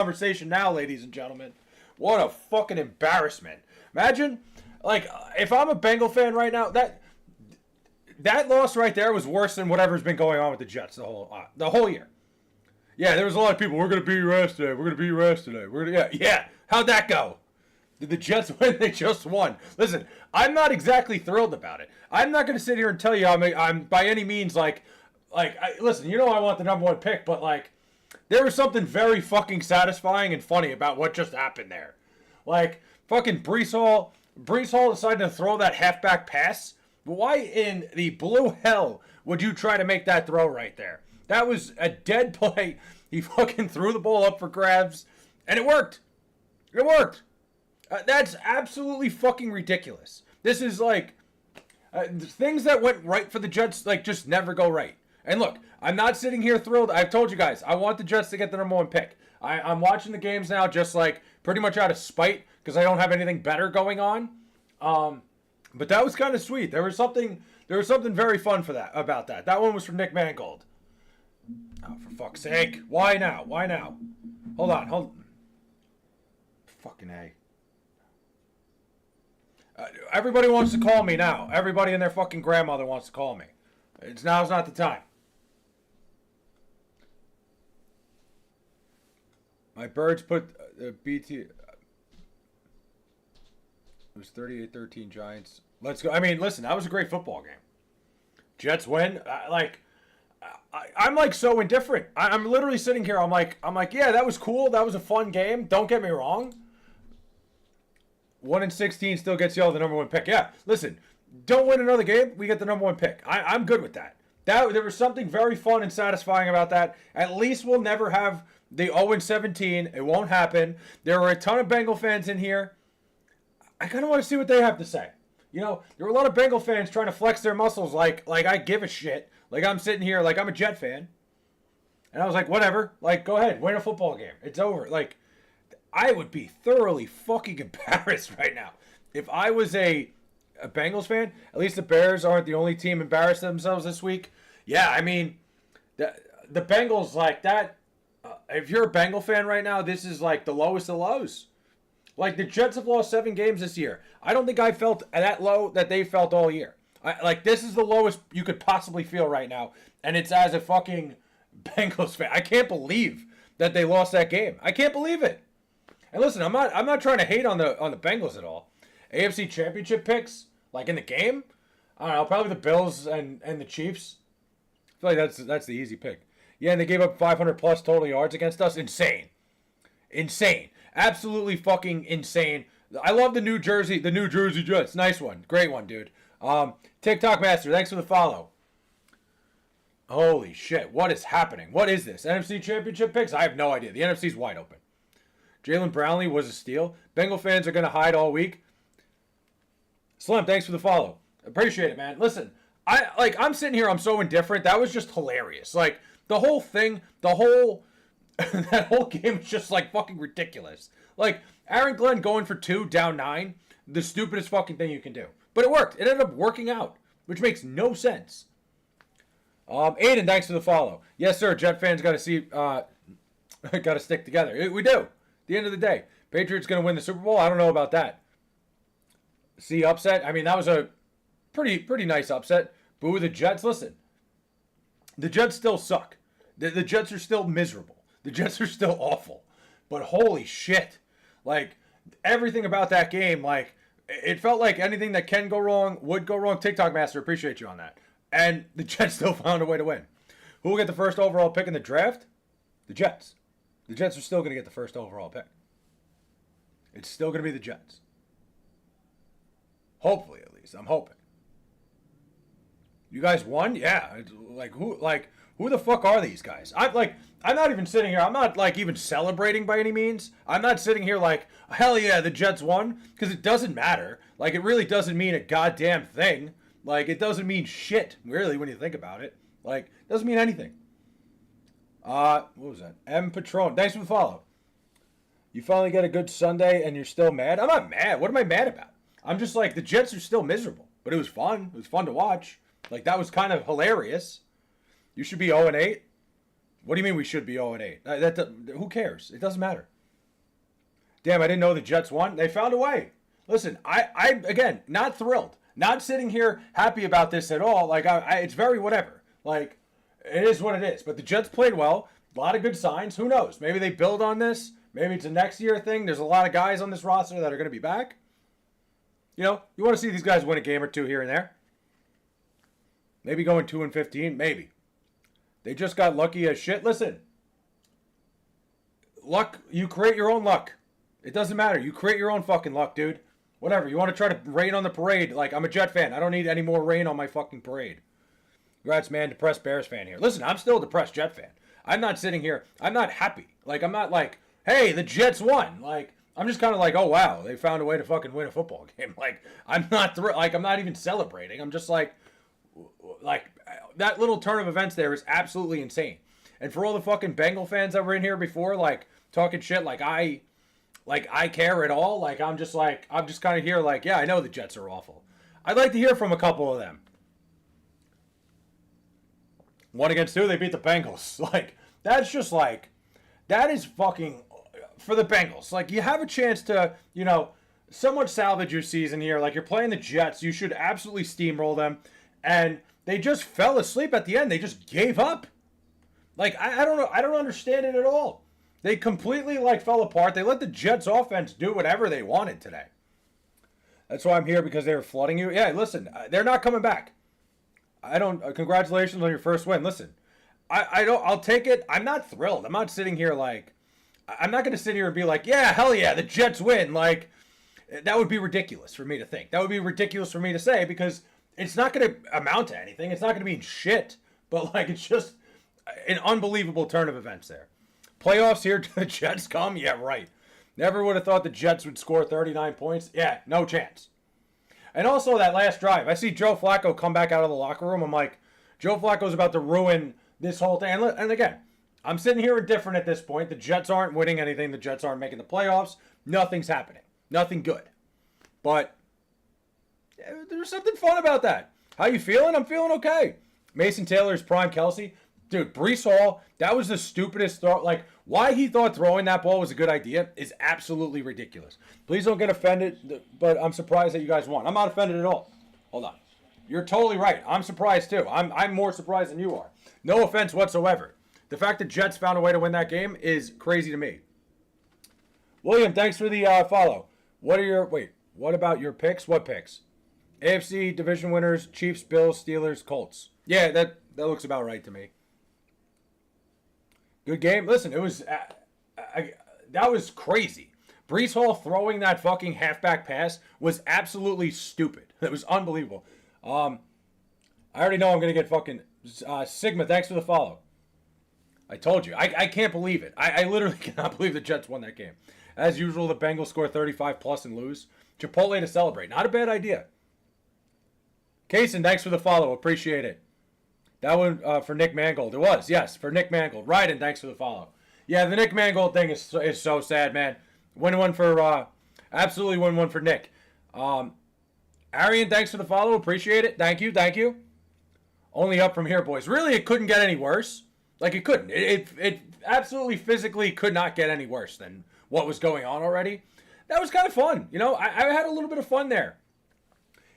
conversation now, ladies and gentlemen. What a fucking embarrassment. Imagine, like, if I'm a Bengal fan right now, that loss right there was worse than whatever's been going on with the Jets the whole year. Yeah, there was a lot of people. We're gonna beat your ass today. We're gonna beat your ass today. Yeah. How'd that go? Did the Jets win? They just won. Listen, I'm not exactly thrilled about it. I'm not gonna sit here and tell you I'm by any means listen. You know I want the number one pick, but like, there was something very fucking satisfying and funny about what just happened there. Like, fucking Brees Hall decided to throw that halfback pass. Why in the blue hell would you try to make that throw right there? That was a dead play. He fucking threw the ball up for grabs, and it worked. It worked. That's absolutely fucking ridiculous. This is like, things that went right for the Jets, like, just never go right. And look, I'm not sitting here thrilled. I've told you guys, I want the Jets to get the number one pick. I'm watching the games now just like pretty much out of spite because I don't have anything better going on. But that was kind of sweet. There was something very fun about that. That one was from Nick Mangold. Oh, for fuck's sake. Why now? Hold on. Fucking A. Everybody wants to call me now. Everybody and their fucking grandmother wants to call me. Now's not the time. My birds put BT. It was 38-13 Giants. Let's go. I mean, listen, that was a great football game. Jets win. I'm like so indifferent. I'm literally sitting here. I'm like, yeah, that was cool. That was a fun game. Don't get me wrong. 1-16 still gets y'all the number one pick. Yeah, listen, don't win another game, we get the number one pick. I'm good with that. There was something very fun and satisfying about that. At least we'll never have the 0-17. It won't happen. There were a ton of Bengal fans in here. I kind of want to see what they have to say. You know, there were a lot of Bengal fans trying to flex their muscles like I give a shit. Like I'm sitting here like I'm a Jet fan. And I was like, whatever. Like, go ahead, win a football game. It's over. Like, I would be thoroughly fucking embarrassed right now. If I was a Bengals fan, at least the Bears aren't the only team embarrassed themselves this week. Yeah, I mean, the Bengals, like that, if you're a Bengal fan right now, this is like the lowest of lows. Like, the Jets have lost 7 games this year. I don't think I felt that low that they felt all year. This is the lowest you could possibly feel right now, and it's as a fucking Bengals fan. I can't believe that they lost that game. I can't believe it. And listen, I'm not trying to hate on the Bengals at all. AFC Championship picks, like in the game, I don't know, probably the Bills and the Chiefs. I feel like that's the easy pick. Yeah, and they gave up 500 plus total yards against us. Insane. Absolutely fucking insane. I love the New Jersey Jets. Nice one. Great one, dude. TikTok Master, thanks for the follow. Holy shit, what is happening? What is this? NFC Championship picks? I have no idea. The NFC's wide open. Jalen Brownlee was a steal. Bengal fans are going to hide all week. Slim, thanks for the follow. Appreciate it, man. Listen, I'm sitting here, I'm so indifferent. That was just hilarious. Like, the whole thing, that whole game is just, like, fucking ridiculous. Like, Aaron Glenn going for 2, down 9, the stupidest fucking thing you can do. But it worked. It ended up working out, which makes no sense. Aiden, thanks for the follow. Yes, sir, Jet fans got to see, got to stick together. We do. The end of the day, Patriots going to win the Super Bowl? I don't know about that. See, upset? I mean, that was a pretty nice upset. Boo the Jets. Listen, the Jets still suck. The Jets are still miserable. The Jets are still awful. But holy shit. Like, everything about that game, like, it felt like anything that can go wrong would go wrong. TikTok Master, appreciate you on that. And the Jets still found a way to win. Who will get the first overall pick in the draft? The Jets. The Jets are still going to get the first overall pick. It's still going to be the Jets. Hopefully, at least. I'm hoping. You guys won? Yeah. It's who the fuck are these guys? I'm not even sitting here. I'm not even celebrating by any means. I'm not sitting here like, hell yeah, the Jets won, because it doesn't matter. Like, it really doesn't mean a goddamn thing. Like, it doesn't mean shit, really, when you think about it. Like, it doesn't mean anything. What was that? M. Patron. Thanks for the follow. You finally get a good Sunday and you're still mad? I'm not mad. What am I mad about? I'm just like, the Jets are still miserable. But it was fun. It was fun to watch. Like, that was kind of hilarious. You should be 0-8. What do you mean we should be 0-8? Who cares? It doesn't matter. Damn, I didn't know the Jets won. They found a way. Listen, I again, not thrilled. Not sitting here happy about this at all. Like, it's very whatever. Like, it is what it is. But the Jets played well. A lot of good signs. Who knows? Maybe they build on this. Maybe it's a next year thing. There's a lot of guys on this roster that are going to be back. You know, you want to see these guys win a game or two here and there. Maybe going 2-15. Maybe. They just got lucky as shit. Listen. Luck, you create your own luck. It doesn't matter. You create your own fucking luck, dude. Whatever. You want to try to rain on the parade. Like, I'm a Jet fan. I don't need any more rain on my fucking parade. Congrats, man. Depressed Bears fan here. Listen, I'm still a depressed Jet fan. I'm not sitting here. I'm not happy. Like, I'm not like, hey, the Jets won. Like, I'm just kind of like, oh, wow. They found a way to fucking win a football game. Like, I'm not, I'm not even celebrating. I'm just like, that little turn of events there is absolutely insane. And for all the fucking Bengal fans that were in here before, like, talking shit like I care at all. Like, I'm just kind of here like, yeah, I know the Jets are awful. I'd like to hear from a couple of them. 1-2, they beat the Bengals. Like, that's just like, that is fucking, for the Bengals. Like, you have a chance to, you know, somewhat salvage your season here. Like, you're playing the Jets. You should absolutely steamroll them. And they just fell asleep at the end. They just gave up. Like, I don't know. I don't understand it at all. They completely, like, fell apart. They let the Jets offense do whatever they wanted today. That's why I'm here, because they were flooding you. Yeah, listen, they're not coming back. I don't, congratulations on your first win. Listen, I'll take it. I'm not thrilled. I'm not sitting here like, I'm not going to sit here and be like, yeah, hell yeah, the Jets win. Like, that would be ridiculous for me to think. That would be ridiculous for me to say, because it's not going to amount to anything. It's not going to mean shit. But, like, it's just an unbelievable turn of events there. Playoffs here, do the Jets come? Yeah, right. Never would have thought the Jets would score 39 points. Yeah, no chance. And also that last drive, I see Joe Flacco come back out of the locker room. I'm like, Joe Flacco's about to ruin this whole thing. And again, I'm sitting here indifferent at this point. The Jets aren't winning anything. The Jets aren't making the playoffs. Nothing's happening. Nothing good. But there's something fun about that. How you feeling? I'm feeling okay. Mason Taylor's prime Kelsey. Dude, Breece Hall, that was the stupidest throw. Like, why he thought throwing that ball was a good idea is absolutely ridiculous. Please don't get offended, but I'm surprised that you guys won. I'm not offended at all. Hold on. You're totally right. I'm surprised, too. I'm more surprised than you are. No offense whatsoever. The fact that Jets found a way to win that game is crazy to me. William, thanks for the follow. What about your picks? What picks? AFC division winners, Chiefs, Bills, Steelers, Colts. Yeah, that looks about right to me. Good game. Listen, it was that was crazy. Breece Hall throwing that fucking halfback pass was absolutely stupid. It was unbelievable. I already know I'm going to get fucking Sigma, thanks for the follow. I told you. I can't believe it. I literally cannot believe the Jets won that game. As usual, the Bengals score 35 plus and lose. Chipotle to celebrate. Not a bad idea. Kaysen, thanks for the follow. Appreciate it. That one for Nick Mangold. It was, yes, for Nick Mangold. Ryden, thanks for the follow. Yeah, the Nick Mangold thing is so sad, man. Win one for, absolutely win one for Nick. Arian, thanks for the follow. Appreciate it. Thank you. Only up from here, boys. Really, it couldn't get any worse. Like, it couldn't. It absolutely physically could not get any worse than what was going on already. That was kind of fun. You know, I had a little bit of fun there.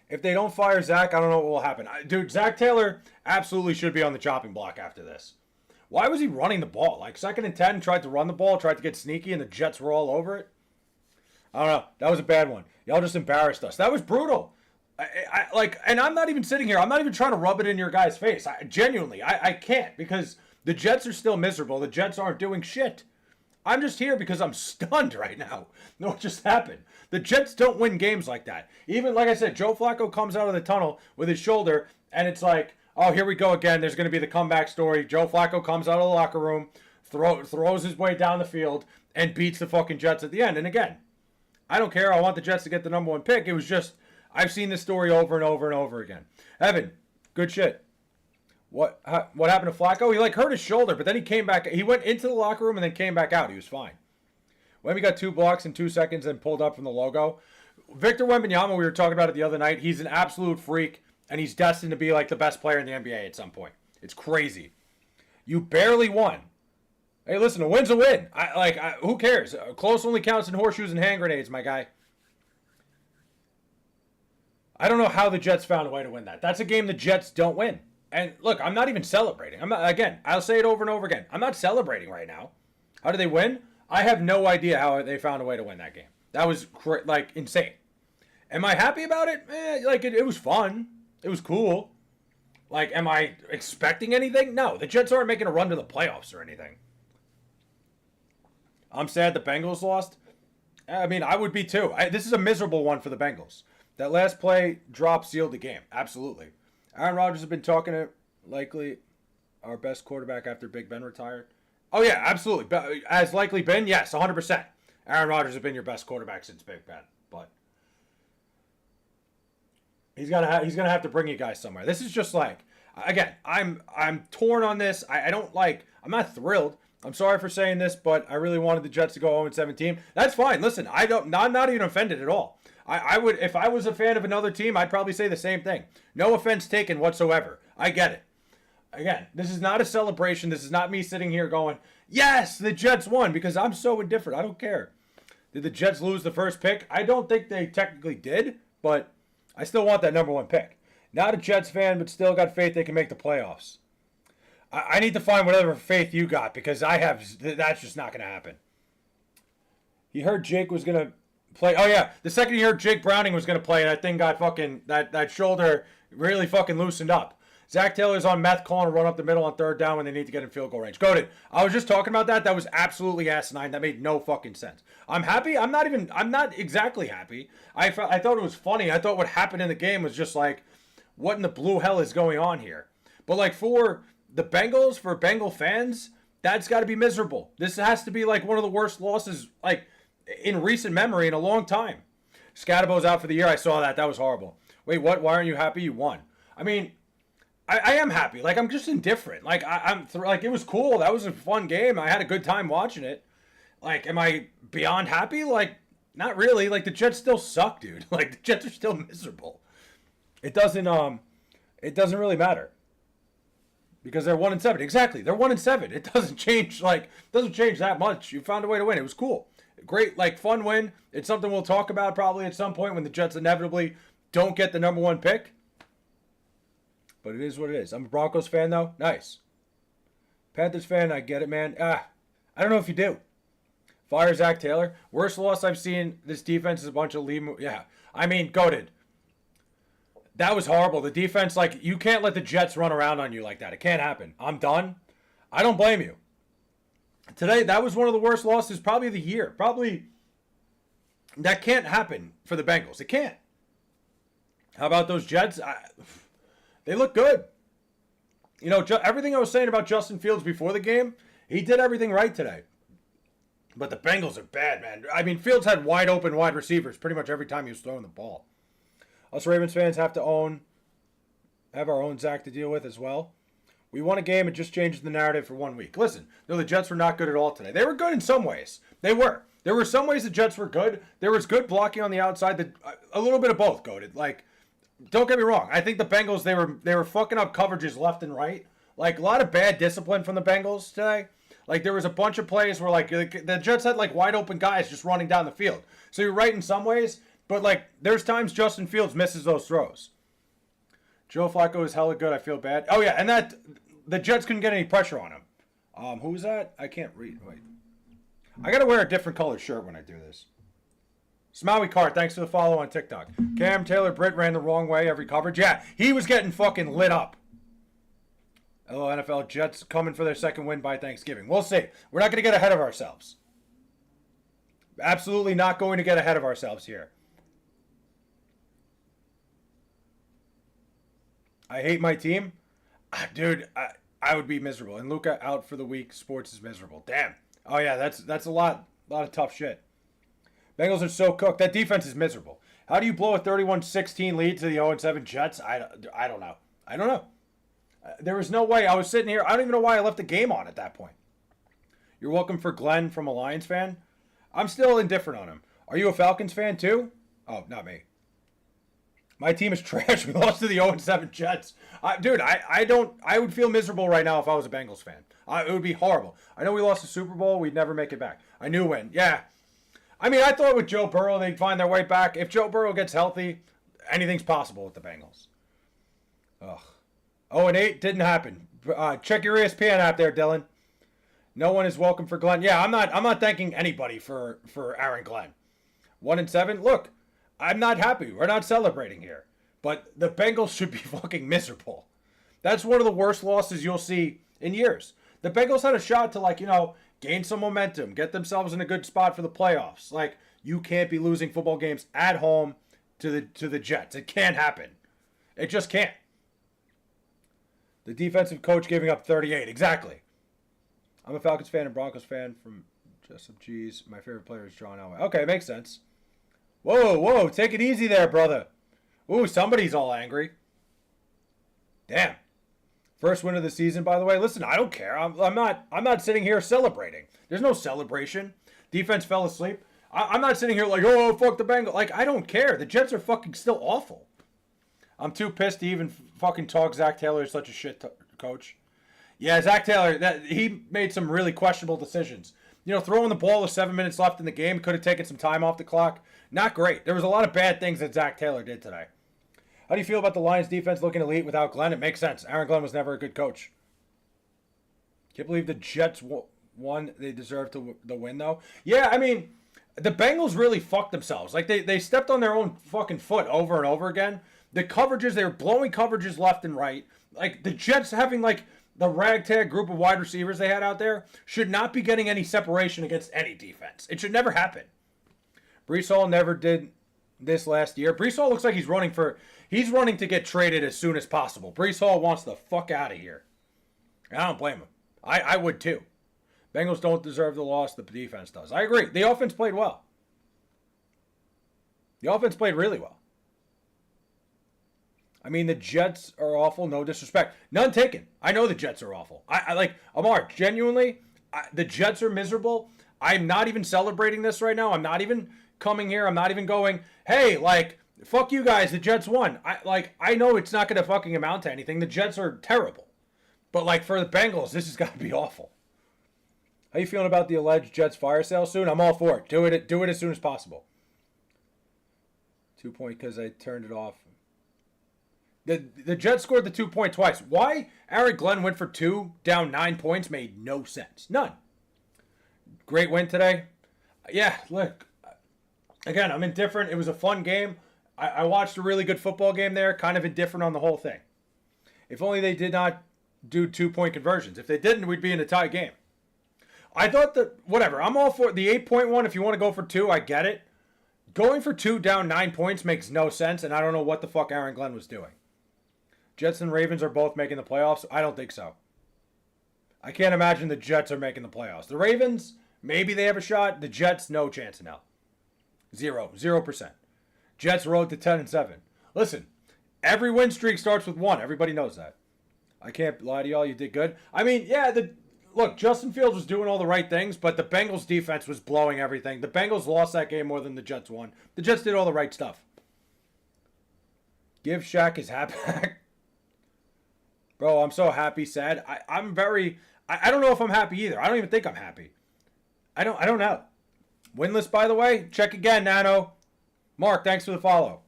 If they don't fire Zach, I don't know what will happen. Dude, Zach Taylor absolutely should be on the chopping block after this. Why was he running the ball? Like, 2nd and 10, tried to run the ball, tried to get sneaky, and the Jets were all over it. I don't know. That was a bad one. Y'all just embarrassed us. That was brutal. And I'm not even sitting here. I'm not even trying to rub it in your guys' face. Genuinely, I can't, because the Jets are still miserable. The Jets aren't doing shit. I'm just here because I'm stunned right now. No, what just happened? The Jets don't win games like that. Even, like I said, Joe Flacco comes out of the tunnel with his shoulder, and it's like, oh, here we go again. There's going to be the comeback story. Joe Flacco comes out of the locker room, throws his way down the field, and beats the fucking Jets at the end. And again, I don't care. I want the Jets to get the number 1 pick. It was just, I've seen this story over and over and over again. Evan, good shit. What happened to Flacco? He hurt his shoulder, but then he came back. He went into the locker room and then came back out. He was fine. Wemby got 2 blocks in 2 seconds and pulled up from the logo. Victor Wembanyama, we were talking about it the other night. He's an absolute freak, and he's destined to be the best player in the NBA at some point. It's crazy. You barely won. Hey, listen, a win's a win. Who cares? Close only counts in horseshoes and hand grenades, my guy. I don't know how the Jets found a way to win that. That's a game the Jets don't win. And look, I'm not even celebrating. I'm not. Again, I'll say it over and over again. I'm not celebrating right now. How did they win? I have no idea how they found a way to win that game. That was insane. Am I happy about it? It was fun. It was cool. Am I expecting anything? No, the Jets aren't making a run to the playoffs or anything. I'm sad the Bengals lost. I mean, I would be too. This is a miserable one for the Bengals. That last play drop sealed the game. Absolutely. Aaron Rodgers has been talking to likely our best quarterback after Big Ben retired. Oh, yeah, absolutely. As likely been, yes, 100%. Aaron Rodgers has been your best quarterback since Big Ben. But he's gonna have to bring you guys somewhere. This is just again, I'm torn on this. I don't I'm not thrilled. I'm sorry for saying this, but I really wanted the Jets to go 0-17. That's fine. Listen, I'm not even offended at all. I would, if I was a fan of another team, I'd probably say the same thing. No offense taken whatsoever. I get it. Again, this is not a celebration. This is not me sitting here going, yes, the Jets won, because I'm so indifferent. I don't care. Did the Jets lose the first pick? I don't think they technically did, but I still want that number one pick. Not a Jets fan, but still got faith they can make the playoffs. I need to find whatever faith you got, because that's just not going to happen. He heard Jake was going to play. Oh, yeah. The second he heard Jake Browning was going to play, that thing got that shoulder really fucking loosened up. Zach Taylor's on meth calling a run up the middle on third down when they need to get in field goal range. Goated. I was just talking about that. That was absolutely asinine. That made no fucking sense. I'm happy. I'm not exactly happy. I thought it was funny. I thought what happened in the game was just what in the blue hell is going on here? But for the Bengals, for Bengal fans, that's got to be miserable. This has to be one of the worst losses in recent memory in a long time. Scadabo's out for the year. I saw that. That was horrible. Wait, what? Why aren't you happy you won? I mean, I am happy. I'm just indifferent. It was cool. That was a fun game. I had a good time watching it. Am I beyond happy? Not really. The Jets still suck, dude. The Jets are still miserable. It doesn't really matter. Because they're 1-7. Exactly. They're 1-7. It doesn't change that much. You found a way to win. It was cool. Great, fun win. It's something we'll talk about probably at some point when the Jets inevitably don't get the number one pick. But it is what it is. I'm a Broncos fan, though. Nice. Panthers fan, I get it, man. I don't know if you do. Fire Zach Taylor. Worst loss I've seen. This defense is a bunch of lead. Yeah. I mean, goated. That was horrible. The defense, you can't let the Jets run around on you like that. It can't happen. I'm done. I don't blame you. Today, that was one of the worst losses probably of the year. Probably, that can't happen for the Bengals. It can't. How about those Jets? They look good. Everything I was saying about Justin Fields before the game, he did everything right today. But the Bengals are bad, man. I mean, Fields had wide open wide receivers pretty much every time he was throwing the ball. Us Ravens fans have our own Zach to deal with as well. We won a game, it just changes the narrative for 1 week. Listen, no, the Jets were not good at all today. They were good in some ways. They were. There were some ways the Jets were good. There was good blocking on the outside. A little bit of both, goated. Don't get me wrong. I think the Bengals, they were fucking up coverages left and right. A lot of bad discipline from the Bengals today. There was a bunch of plays where the Jets had wide open guys just running down the field. So you're right in some ways, but there's times Justin Fields misses those throws. Joe Flacco is hella good. I feel bad. Oh yeah, and that the Jets couldn't get any pressure on him. Who was that? I can't read. Wait. I gotta wear a different color shirt when I do this. Smaui Cart, thanks for the follow on TikTok. Cam Taylor Britt ran the wrong way every coverage. Yeah, he was getting fucking lit up. Hello, NFL. Jets coming for their second win by Thanksgiving. We'll see. We're not going to get ahead of ourselves. Absolutely not going to get ahead of ourselves here. I hate my team. Dude, I would be miserable. And Luca out for the week. Sports is miserable. Damn. Oh, yeah, that's a lot of tough shit. Bengals are so cooked. That defense is miserable. How do you blow a 31-16 lead to the 0-7 Jets? I don't know. I don't know. There was no way. I was sitting here. I don't even know why I left the game on at that point. You're welcome for Glenn from a Lions fan. I'm still indifferent on him. Are you a Falcons fan too? Oh, not me. My team is trash. We lost to the 0-7 Jets. Dude, I would feel miserable right now if I was a Bengals fan. It would be horrible. I know we lost the Super Bowl. We'd never make it back. I knew when. Yeah. I mean, I thought with Joe Burrow, they'd find their way back. If Joe Burrow gets healthy, anything's possible with the Bengals. Ugh. 0-8 didn't happen. Check your ESPN app there, Dylan. No one is welcome for Glenn. Yeah, I'm not thanking anybody for Aaron Glenn. 1-7. Look, I'm not happy. We're not celebrating here. But the Bengals should be fucking miserable. That's one of the worst losses you'll see in years. The Bengals had a shot to, gain some momentum, get themselves in a good spot for the playoffs. Like, you can't be losing football games at home to the Jets. It can't happen. It just can't. The defensive coach giving up 38. Exactly. I'm a Falcons fan and Broncos fan from just some G's. My favorite player is John Elway. Okay, makes sense. Whoa, take it easy there, brother. Ooh, somebody's all angry. Damn. First win of the season, by the way. Listen, I don't care. I'm not sitting here celebrating. There's no celebration. Defense fell asleep. I'm not sitting here like, oh, fuck the Bengals. Like, I don't care. The Jets are fucking still awful. I'm too pissed to even fucking talk Zach Taylor is such a shit coach. Yeah, Zach Taylor, he made some really questionable decisions. Throwing the ball with 7 minutes left in the game, could have taken some time off the clock. Not great. There was a lot of bad things that Zach Taylor did today. How do you feel about the Lions defense looking elite without Glenn? It makes sense. Aaron Glenn was never a good coach. Can't believe the Jets won. They deserved the win, though. Yeah, I mean, the Bengals really fucked themselves. Like, they stepped on their own fucking foot over and over again. The coverages, they were blowing coverages left and right. Like, the Jets having, the ragtag group of wide receivers they had out there should not be getting any separation against any defense. It should never happen. Breece Hall never did this last year. Breece Hall looks like he's running to get traded as soon as possible. Breece Hall wants the fuck out of here. I don't blame him. I would too. Bengals don't deserve the loss. The defense does. I agree. The offense played well. The offense played really well. I mean, the Jets are awful. No disrespect. None taken. I know the Jets are awful. I like, Amar, genuinely, the Jets are miserable. I'm not even celebrating this right now. I'm not even coming here. I'm not even going, hey, fuck you guys. The Jets won. I know it's not going to fucking amount to anything. The Jets are terrible. But, for the Bengals, this has got to be awful. How you feeling about the alleged Jets fire sale soon? I'm all for it. Do it as soon as possible. 2 point because I turned it off. The Jets scored the 2 point twice. Why Aaron Glenn went for 2 down 9 points made no sense. None. Great win today. Yeah, look. Again, I'm indifferent. It was a fun game. I watched a really good football game there. Kind of indifferent on the whole thing. If only they did not do 2 point conversions. If they didn't, we'd be in a tie game. I thought that, whatever. I'm all for the 8-point one. If you want to go for 2, I get it. Going for 2 down 9 points makes no sense, and I don't know what the fuck Aaron Glenn was doing. Jets and Ravens are both making the playoffs? I don't think so. I can't imagine the Jets are making the playoffs. The Ravens, maybe they have a shot. The Jets, no chance in hell. 0%. Jets road to 10-7. Listen, every win streak starts with 1. Everybody knows that. I can't lie to y'all. You did good. I mean, yeah, look, Justin Fields was doing all the right things, but the Bengals defense was blowing everything. The Bengals lost that game more than the Jets won. The Jets did all the right stuff. Give Shaq his hat back. Bro, I'm so happy, sad. I don't know if I'm happy either. I don't even think I'm happy. I don't know. Winless, by the way. Check again, Nano. Mark, thanks for the follow.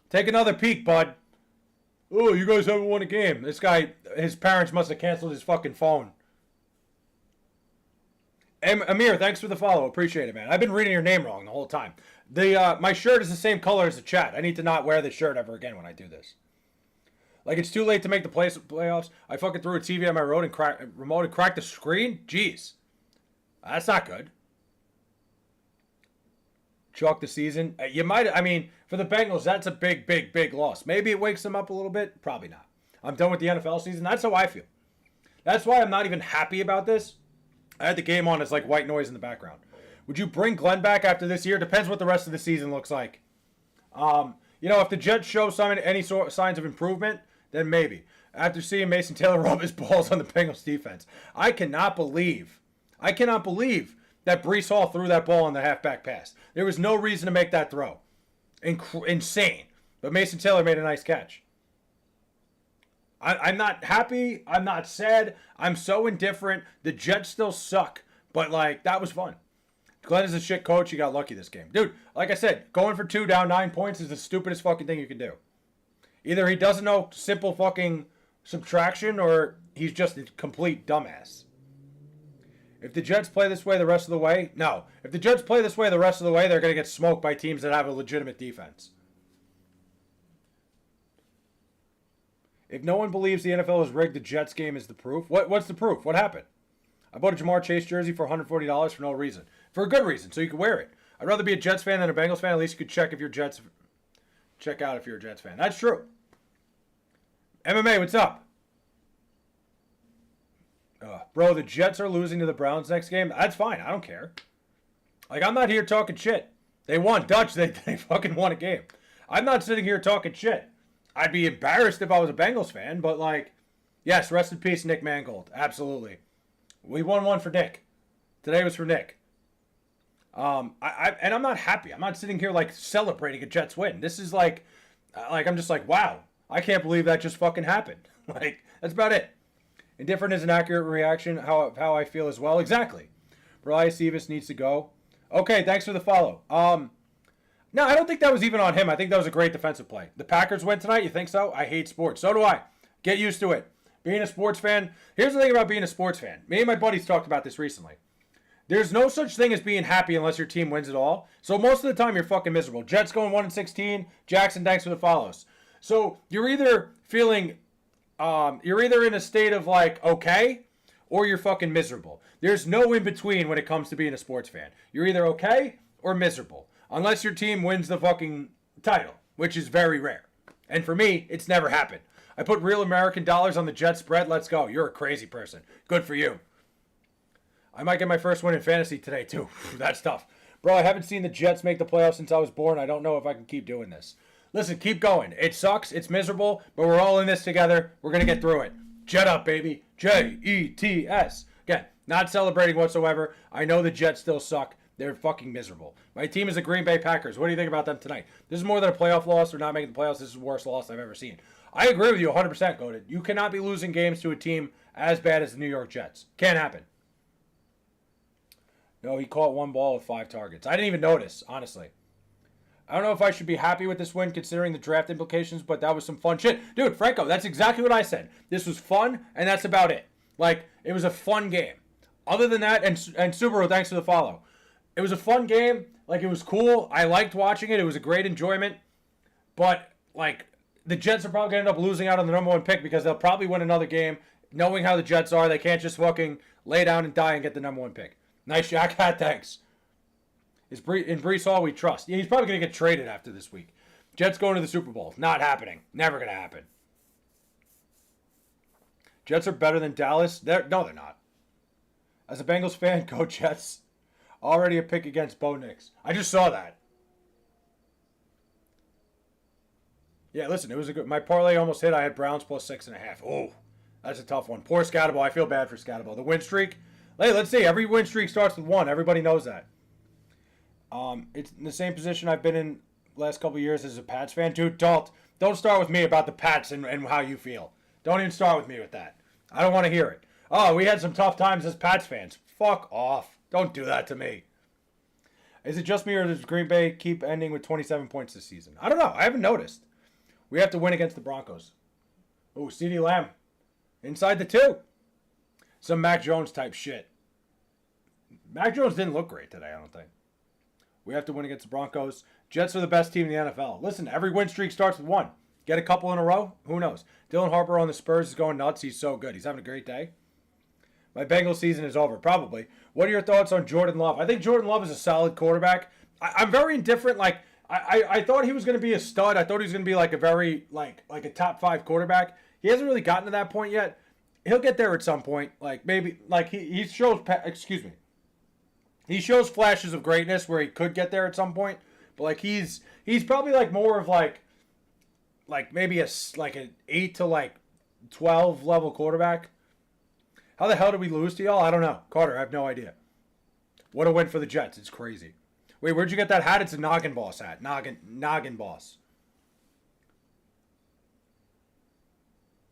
Take another peek, bud. Oh, you guys haven't won a game. This guy, his parents must have canceled his fucking phone. Amir, thanks for the follow. Appreciate it, man. I've been reading your name wrong the whole time. My shirt is the same color as the chat. I need to not wear this shirt ever again when I do this. It's too late to make the playoffs. I fucking threw a TV on my remote and cracked the screen? Jeez. That's not good. Chalk the season. For the Bengals, that's a big, big, big loss. Maybe it wakes them up a little bit. Probably not. I'm done with the NFL season. That's how I feel. That's why I'm not even happy about this. I had the game on as white noise in the background. Would you bring Glenn back after this year? Depends what the rest of the season looks like. If the Jets show any signs of improvement, then maybe. After seeing Mason Taylor rub his balls on the Bengals defense. I cannot believe that Breece Hall threw that ball on the halfback pass. There was no reason to make that throw. Insane. But Mason Taylor made a nice catch. I'm not happy. I'm not sad. I'm so indifferent. The Jets still suck. But, like, that was fun. Glenn is a shit coach. He got lucky this game. Dude, like I said, going for 2 down 9 points is the stupidest fucking thing you can do. Either he doesn't know simple fucking subtraction or he's just a complete dumbass. If the Jets play this way the rest of the way, no. If the Jets play this way the rest of the way, they're going to get smoked by teams that have a legitimate defense. If no one believes the NFL is rigged, the Jets game is the proof. What's the proof? What happened? I bought a Jamar Chase jersey for $140 for no reason. For a good reason, so you can wear it. I'd rather be a Jets fan than a Bengals fan. At least you could check out if you're a Jets fan. That's true. MMA, what's up? Bro, the Jets are losing to the Browns next game. That's fine. I don't care. Like, I'm not here talking shit. They won. Dutch, they fucking won a game. I'm not sitting here talking shit. I'd be embarrassed if I was a Bengals fan, but, like, yes, rest in peace, Nick Mangold. Absolutely. We won one for Nick. Today was for Nick. And I'm not happy. I'm not sitting here, like, celebrating a Jets win. This is, like I'm just like, wow. I can't believe that just fucking happened. Like, that's about it. Indifferent is an accurate reaction. How I feel as well. Exactly. Brian Sevis needs to go. Okay, thanks for the follow. No, I don't think that was even on him. I think that was a great defensive play. The Packers win tonight. You think so? I hate sports. So do I. Get used to it. Being a sports fan. Here's the thing about being a sports fan. Me and my buddies talked about this recently. There's no such thing as being happy unless your team wins it all. So most of the time you're fucking miserable. Jets going 1-16. Jackson, thanks for the follows. So you're either feeling, you're either in a state of like, okay, or you're fucking miserable. There's no in between when it comes to being a sports fan. You're either okay or miserable. Unless your team wins the fucking title, which is very rare. And for me, it's never happened. I put real American dollars on the Jets spread. Let's go. You're a crazy person. Good for you. I might get my first win in fantasy today, too. That's tough. Bro, I haven't seen the Jets make the playoffs since I was born. I don't know if I can keep doing this. Listen, keep going. It sucks. It's miserable. But we're all in this together. We're going to get through it. Jet up, baby. Jets. Again, not celebrating whatsoever. I know the Jets still suck. They're fucking miserable. My team is the Green Bay Packers. What do you think about them tonight? This is more than a playoff loss. They're not making the playoffs. This is the worst loss I've ever seen. I agree with you 100%, Goated. You cannot be losing games to a team as bad as the New York Jets. Can't happen. No, he caught one ball with 5 targets. I didn't even notice, honestly. I don't know if I should be happy with this win considering the draft implications, but that was some fun shit. Dude, Franco, that's exactly what I said. This was fun, and that's about it. Like, it was a fun game. Other than that, and Subaru, thanks for the follow. It was a fun game. Like, it was cool. I liked watching it. It was a great enjoyment. But, like, the Jets are probably going to end up losing out on the number 1 pick because they'll probably win another game. Knowing how the Jets are, they can't just fucking lay down and die and get the number 1 pick. Nice shot, Hat. Thanks. In Breece Hall, we trust. Yeah, he's probably going to get traded after this week. Jets going to the Super Bowl. Not happening. Never going to happen. Jets are better than Dallas. No, they're not. As a Bengals fan, go Jets. Already a pick against Bo Nix. I just saw that. Yeah, listen, it was a good. My parlay almost hit. I had Browns plus 6.5. Oh, that's a tough one. Poor Scatterbo. I feel bad for Scatterbo. The win streak. Hey, let's see. Every win streak starts with 1. Everybody knows that. It's in the same position I've been in last couple of years as a Pats fan. Dude, don't start with me about the Pats and how you feel. Don't even start with me with that. I don't want to hear it. Oh, we had some tough times as Pats fans. Fuck off. Don't do that to me. Is it just me or does Green Bay keep ending with 27 points this season? I don't know. I haven't noticed. We have to win against the Broncos. Oh, CeeDee Lamb. Inside the 2. Some Mac Jones type shit. Mac Jones didn't look great today, I don't think. We have to win against the Broncos. Jets are the best team in the NFL. Listen, every win streak starts with 1. Get a couple in a row? Who knows? Dylan Harper on the Spurs is going nuts. He's so good. He's having a great day. My Bengals season is over, probably. What are your thoughts on Jordan Love? I think Jordan Love is a solid quarterback. I'm very indifferent. Like, I thought he was going to be a stud. I thought he was going to be like a very, like a top 5 quarterback. He hasn't really gotten to that point yet. He'll get there at some point. Like, maybe, like, he shows, he shows flashes of greatness where he could get there at some point. But, like, he's probably, like, more of, like maybe an 8 to, like, 12 level quarterback. How the hell did we lose to y'all? I don't know. Carter, I have no idea. What a win for the Jets. It's crazy. Wait, where'd you get that hat? It's a Noggin Boss hat. Noggin Boss.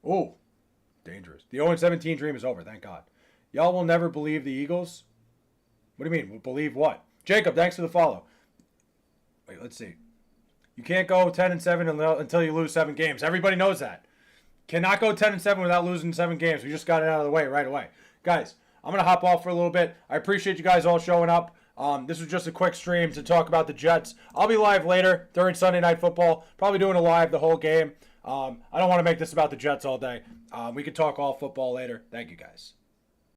Oh, dangerous. The 0-17 dream is over, thank God. Y'all will never believe the Eagles. What do you mean? Believe what? Jacob, thanks for the follow. Wait, let's see. You can't go 10-7 until you lose 7 games. Everybody knows that. Cannot go 10-7 without losing 7 games. We just got it out of the way right away. Guys, I'm going to hop off for a little bit. I appreciate you guys all showing up. This was just a quick stream to talk about the Jets. I'll be live later during Sunday Night Football. Probably doing a live the whole game. I don't want to make this about the Jets all day. We can talk all football later. Thank you, guys.